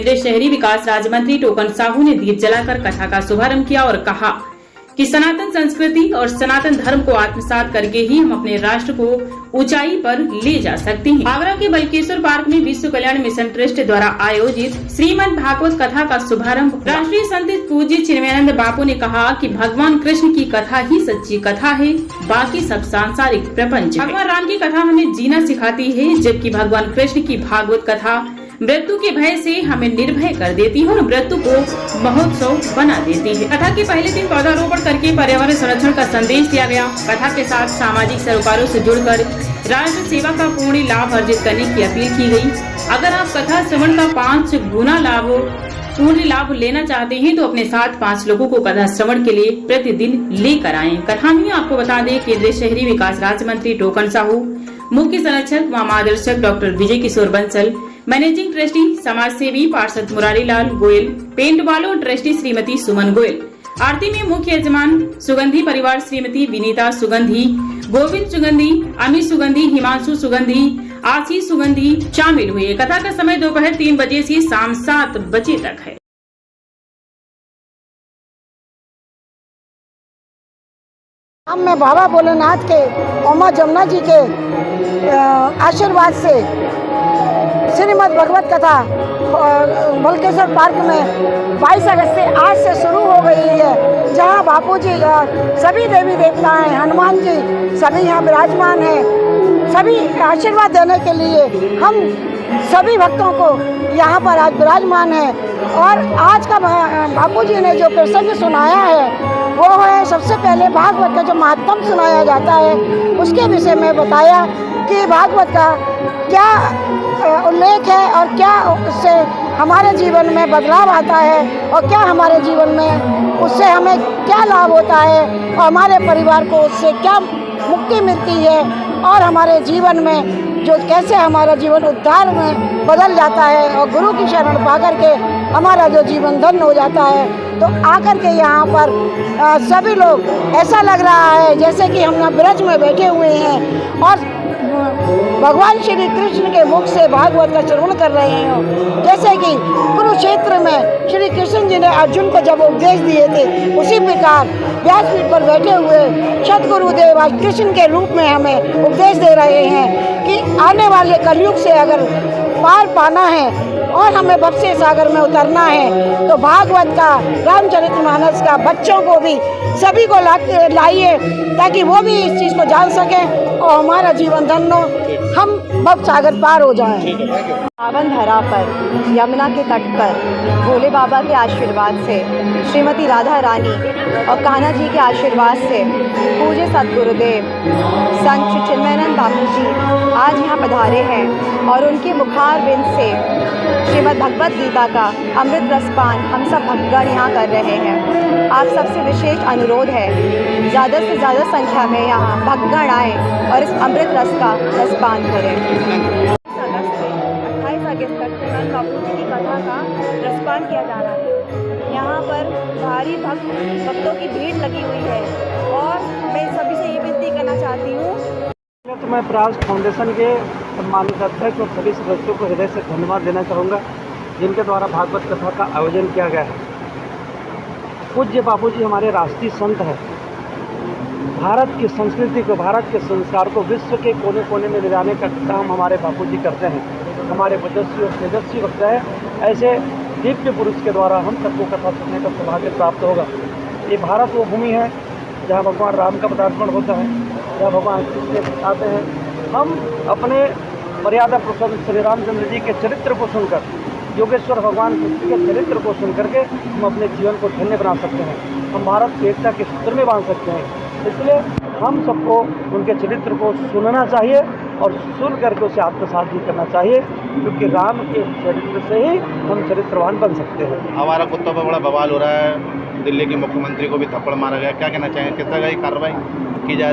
केंद्रीय शहरी विकास राज्य मंत्री टोकन साहू ने दीप जलाकर कथा का शुभारंभ किया और कहा कि सनातन संस्कृति और सनातन धर्म को आत्मसात करके ही हम अपने राष्ट्र को ऊंचाई पर ले जा सकते हैं। आगरा के बल्केश्वर पार्क में विश्व कल्याण मिशन ट्रस्ट द्वारा आयोजित श्रीमद् भागवत कथा का शुभारंभ राष्ट्रीय संत पूज्य चिन्मयानंद बापू ने कहा कि भगवान कृष्ण की कथा ही सच्ची कथा है, बाकी सब सांसारिक प्रपंच। भगवान राम की कथा हमें जीना सिखाती है, जबकि भगवान कृष्ण की भागवत कथा मृत्यु के भय से हमें निर्भय कर देती है और मृत्यु को महोत्सव बना देती है। कथा के पहले दिन पौधारोपण करके पर्यावरण संरक्षण का संदेश दिया गया। कथा के साथ सामाजिक सरोकारों से जुड़कर राष्ट्र सेवा का पूर्ण लाभ अर्जित करने की अपील की गई। अगर आप कथा श्रवण का 5 गुना पूर्ण लाभ लेना चाहते हैं तो अपने साथ 5 लोगों को कथा श्रवण के लिए प्रतिदिन लेकर आएं। कथा में आपको बता दें, केंद्रीय शहरी विकास राज्य मंत्री टोकन साहू, मुख्य संरक्षक व मार्गदर्शक डॉक्टर विजय किशोर बंसल, मैनेजिंग ट्रस्टी समाज सेवी पार्षद मुरारी लाल गोयल, पेंट वालों ट्रस्टी श्रीमती सुमन गोयल, आरती में मुख्य यजमान सुगंधी परिवार श्रीमती विनीता सुगंधी, गोविंद सुगंधी, अमित सुगंधी, हिमांशु सुगंधी, आशीष सुगंधी शामिल हुए। कथा का समय दोपहर 3 बजे से शाम 7 बजे तक है। मैं बाबा भोलेनाथ के उमा जमुना जी के आशीर्वाद से श्रीमद् भगवत कथा बल्केश्वर पार्क में 22 अगस्त से आज से शुरू हो गई है, जहां बापूजी सभी देवी देवताएं, हनुमान जी सभी यहाँ विराजमान हैं। सभी आशीर्वाद देने के लिए हम सभी भक्तों को यहाँ पर आज विराजमान है। और आज का बापूजी ने जो प्रसंग सुनाया है वो है, सबसे पहले भागवत का जो महात्म सुनाया जाता है उसके विषय में बताया कि भागवत का क्या उल्लेख है और क्या उससे हमारे जीवन में बदलाव आता है और क्या हमारे जीवन में उससे हमें क्या लाभ होता है और हमारे परिवार को उससे क्या मुक्ति मिलती है और हमारे जीवन में जो कैसे हमारा जीवन उद्धार में बदल जाता है और गुरु की शरण पा करके हमारा जो जीवन धन्य हो जाता है। तो आकर के यहाँ पर सभी लोग ऐसा लग रहा है जैसे कि हम ब्रज में बैठे हुए हैं और भगवान श्री कृष्ण के मुख से भागवत का श्रवण कर रहे हैं। जैसे कि कुरुक्षेत्र में श्री कृष्ण जी ने अर्जुन को जब उपदेश दिए थे, उसी प्रकार व्यासपीठ पर बैठे हुए सद्गुरुदेव आज कृष्ण के रूप में हमें उपदेश दे रहे हैं कि आने वाले कलयुग से अगर पार पाना है और हमें भव से सागर में उतरना है तो भागवत का, रामचरितमानस का बच्चों को भी सभी को लाइए ताकि वो भी इस चीज़ को जान सकें और हमारा जीवन धन्य हो, हम भव सागर पार हो जाएं। पावन धरा पर यमुना के तट पर भोले बाबा के आशीर्वाद से, श्रीमती राधा रानी और कान्हा जी के आशीर्वाद से पूज्य सद्गुरुदेव संत श्री चिन्मयानंद बापू जी आज यहाँ पधारे हैं और उनके मुखार बिंद से श्रीमद् भगवत गीता का अमृत रसपान हम सब भक्तगण यहाँ कर रहे हैं। आप सबसे विशेष अनुरोध है ज़्यादा से ज़्यादा संख्या में यहाँ भक्तगण आएँ और इस अमृत रस का रसपान करें। 28 अगस्त तक चिन्मयानंद बापू जी की कथा का रसपान किया जा रहा है। यहाँ पर भारी भक्तों की भीड़ लगी हुई है और मैं सभी से ये विनती करना चाहती हूँ। तो मैं प्रयास फाउंडेशन के सम्मानित अध्यक्ष और सभी सदस्यों को हृदय से धन्यवाद देना चाहूँगा जिनके द्वारा भागवत कथा का आयोजन किया गया है। पूज्य बापूजी हमारे राष्ट्रीय संत हैं। भारत की संस्कृति को, भारत के संस्कार को विश्व के कोने कोने में ले जाने का काम हमारे बापूजी करते हैं। हमारे वजस्वी और तेजस्वी वक्त है, ऐसे दिव्य पुरुष के द्वारा हम सबको कथा सुनने का सौभाग्य प्राप्त होगा। ये भारत वो भूमि है जहाँ भगवान राम का पदार्पण होता है, जहाँ भगवान कृष्ण आते हैं। हम अपने मर्यादा पुरुषोत्तम श्री रामचंद्र जी के चरित्र को सुनकर, योगेश्वर भगवान कृष्ण के चरित्र को सुनकर के हम अपने जीवन को धन्य बना सकते हैं। हम भारत की एकता के सूत्र में बांध सकते हैं। इसलिए हम सबको उनके चरित्र को सुनना चाहिए और सुन करके उसे आत्मसात भी करना चाहिए, क्योंकि राम के चरित्र से ही हम चरित्रवान बन सकते हैं। हमारा कुत्तों पर बड़ा बवाल हो रहा है, दिल्ली के मुख्यमंत्री को भी थप्पड़ मारा गया, क्या कहना चाहेंगे, किस तरह की कार्रवाई की जा रही है?